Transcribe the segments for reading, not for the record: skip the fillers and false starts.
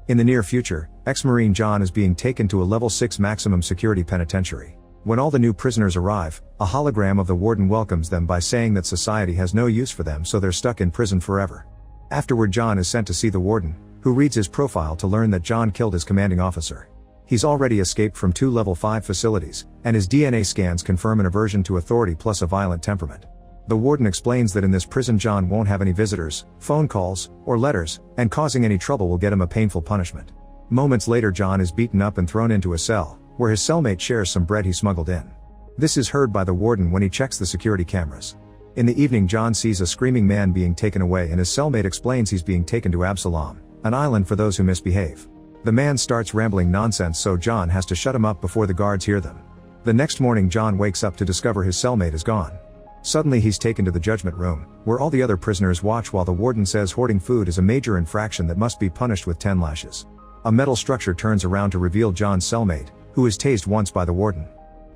In the near future, ex-Marine John is being taken to a level 6 maximum security penitentiary. When all the new prisoners arrive, a hologram of the warden welcomes them by saying that society has no use for them, so they're stuck in prison forever. Afterward, John is sent to see the warden, who reads his profile to learn that John killed his commanding officer. He's already escaped from 2 level 5 facilities, and his DNA scans confirm an aversion to authority plus a violent temperament. The warden explains that in this prison John won't have any visitors, phone calls, or letters, and causing any trouble will get him a painful punishment. Moments later, John is beaten up and thrown into a cell, where his cellmate shares some bread he smuggled in. This is heard by the warden when he checks the security cameras. In the evening, John sees a screaming man being taken away, and his cellmate explains he's being taken to Absalom, an island for those who misbehave. The man starts rambling nonsense, so John has to shut him up before the guards hear them. The next morning, John wakes up to discover his cellmate is gone. Suddenly he's taken to the judgment room, where all the other prisoners watch while the warden says hoarding food is a major infraction that must be punished with 10 lashes. A metal structure turns around to reveal John's cellmate, who is tased once by the warden.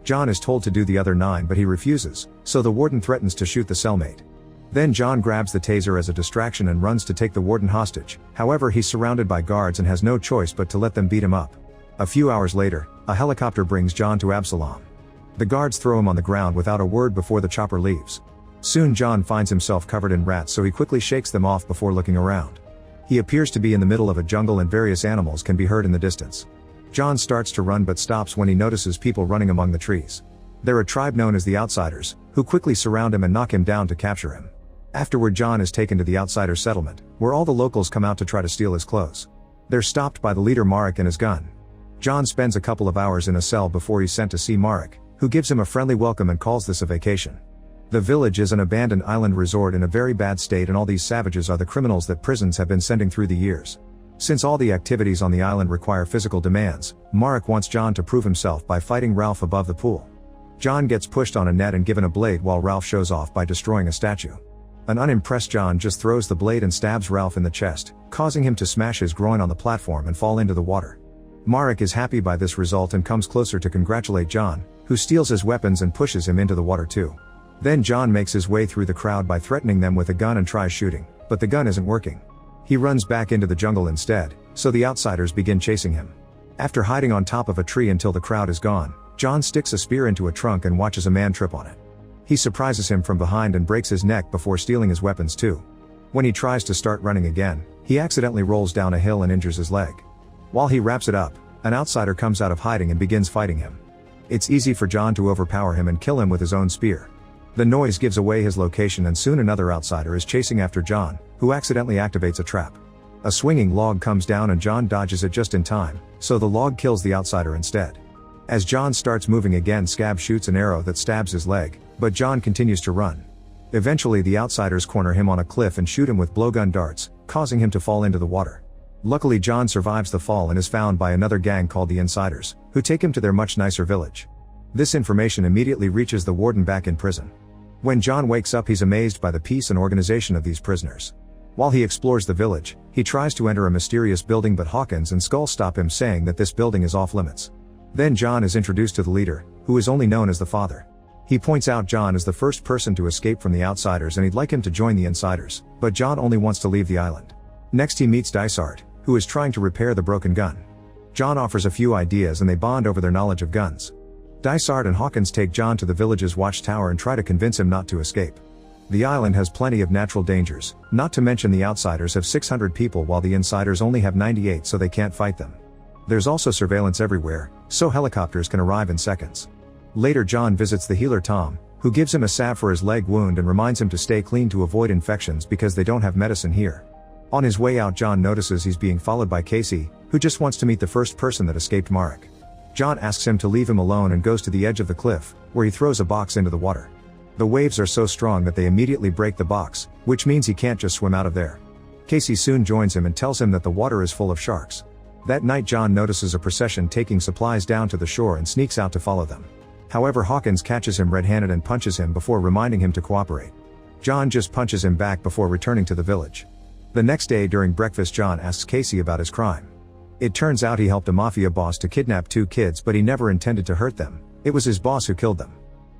John is told to do the other 9, but he refuses, so the warden threatens to shoot the cellmate. Then John grabs the taser as a distraction and runs to take the warden hostage. However, he's surrounded by guards and has no choice but to let them beat him up. A few hours later, a helicopter brings John to Absalom. The guards throw him on the ground without a word before the chopper leaves. Soon John finds himself covered in rats, so he quickly shakes them off before looking around. He appears to be in the middle of a jungle and various animals can be heard in the distance. John starts to run but stops when he notices people running among the trees. They're a tribe known as the Outsiders, who quickly surround him and knock him down to capture him. Afterward, John is taken to the Outsider settlement, where all the locals come out to try to steal his clothes. They're stopped by the leader Marek and his gun. John spends a couple of hours in a cell before he's sent to see Marek, who gives him a friendly welcome and calls this a vacation. The village is an abandoned island resort in a very bad state, and all these savages are the criminals that prisons have been sending through the years. Since all the activities on the island require physical demands, Marek wants John to prove himself by fighting Ralph above the pool. John gets pushed on a net and given a blade while Ralph shows off by destroying a statue. An unimpressed John just throws the blade and stabs Ralph in the chest, causing him to smash his groin on the platform and fall into the water. Marek is happy by this result and comes closer to congratulate John, who steals his weapons and pushes him into the water too. Then John makes his way through the crowd by threatening them with a gun and tries shooting, but the gun isn't working. He runs back into the jungle instead, so the Outsiders begin chasing him. After hiding on top of a tree until the crowd is gone, John sticks a spear into a trunk and watches a man trip on it. He surprises him from behind and breaks his neck before stealing his weapons too. When he tries to start running again, he accidentally rolls down a hill and injures his leg. While he wraps it up, an outsider comes out of hiding and begins fighting him. It's easy for John to overpower him and kill him with his own spear. The noise gives away his location, and soon another outsider is chasing after John, who accidentally activates a trap. A swinging log comes down and John dodges it just in time, so the log kills the outsider instead. As John starts moving again, Scab shoots an arrow that stabs his leg, but John continues to run. Eventually the outsiders corner him on a cliff and shoot him with blowgun darts, causing him to fall into the water. Luckily John survives the fall and is found by another gang called the Insiders, who take him to their much nicer village. This information immediately reaches the warden back in prison. When John wakes up, he's amazed by the peace and organization of these prisoners. While he explores the village, he tries to enter a mysterious building, but Hawkins and Skull stop him, saying that this building is off limits. Then John is introduced to the leader, who is only known as the Father. He points out John is the first person to escape from the Outsiders and he'd like him to join the Insiders, but John only wants to leave the island. Next he meets Dysart, who is trying to repair the broken gun. John offers a few ideas and they bond over their knowledge of guns. Dysart and Hawkins take John to the village's watchtower and try to convince him not to escape. The island has plenty of natural dangers, not to mention the Outsiders have 600 people while the Insiders only have 98, so they can't fight them. There's also surveillance everywhere, so helicopters can arrive in seconds. Later John visits the healer Tom, who gives him a salve for his leg wound and reminds him to stay clean to avoid infections because they don't have medicine here. On his way out, John notices he's being followed by Casey, who just wants to meet the first person that escaped Marek. John asks him to leave him alone and goes to the edge of the cliff, where he throws a box into the water. The waves are so strong that they immediately break the box, which means he can't just swim out of there. Casey soon joins him and tells him that the water is full of sharks. That night John notices a procession taking supplies down to the shore and sneaks out to follow them. However, Hawkins catches him red-handed and punches him before reminding him to cooperate. John just punches him back before returning to the village. The next day during breakfast, John asks Casey about his crime. It turns out he helped a mafia boss to kidnap 2 kids, but he never intended to hurt them. It was his boss who killed them.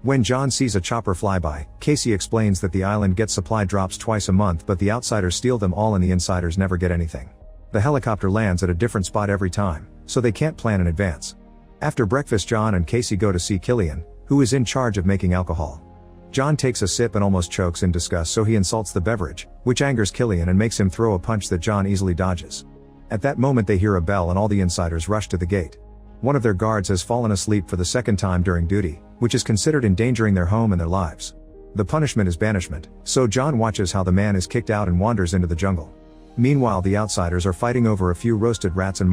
When John sees a chopper fly by, Casey explains that the island gets supply drops twice a month, but the Outsiders steal them all and the Insiders never get anything. The helicopter lands at a different spot every time, so they can't plan in advance. After breakfast, John and Casey go to see Killian, who is in charge of making alcohol. John takes a sip and almost chokes in disgust, so he insults the beverage, which angers Killian and makes him throw a punch that John easily dodges. At that moment they hear a bell and all the insiders rush to the gate. One of their guards has fallen asleep for the second time during duty, which is considered endangering their home and their lives. The punishment is banishment, so John watches how the man is kicked out and wanders into the jungle. Meanwhile, the outsiders are fighting over a few roasted rats and